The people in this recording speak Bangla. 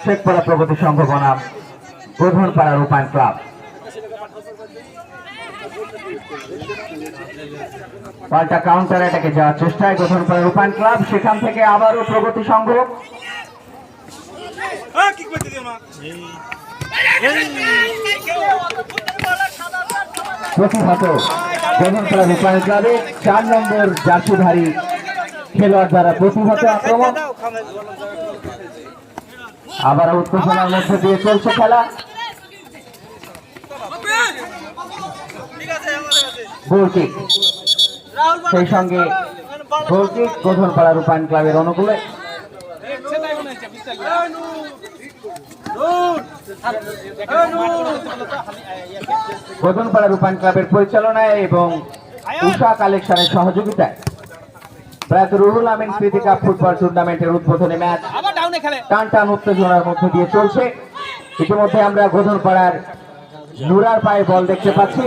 শেখপাড়া প্রগতি সংঘ বনাম গোধনপাড়া রূপায়ণ ক্লাব। পাল্টা কাউন্টার অ্যাটাকে যাওয়ার চেষ্টায় গোধনপাড়া রূপায়ণ ক্লাব, সেখান থেকে আবারও প্রগতি সংঘ। প্রতিহত গোধনপাড়া রূপায়ণ ক্লাবে 4 নম্বর জার্সিধারী খেলোয়াড় দ্বারা প্রতিহত আক্রমণ। আবার উত্তেজনার মধ্যে দিয়ে চলছে খেলা। গোলকিক, সেই সঙ্গে গোলকিক গোধনপাড়া রূপায়ণ ক্লাবের অনুকূলে। গোধনপাড়া রূপায়ণ ক্লাবের পরিচালনায় এবং উষা কালেকশনের সহযোগিতায় প্রয়াত রুহুল আমিন স্মৃতি কাপ ফুটবল টুর্নামেন্টের উদ্বোধনী ম্যাচ টান টান উত্তেজনার মধ্যে দিয়ে চলছে। ইতিমধ্যে আমরা গোধনপাড়ার নুরার পায়ে বল দেখতে পাচ্ছি।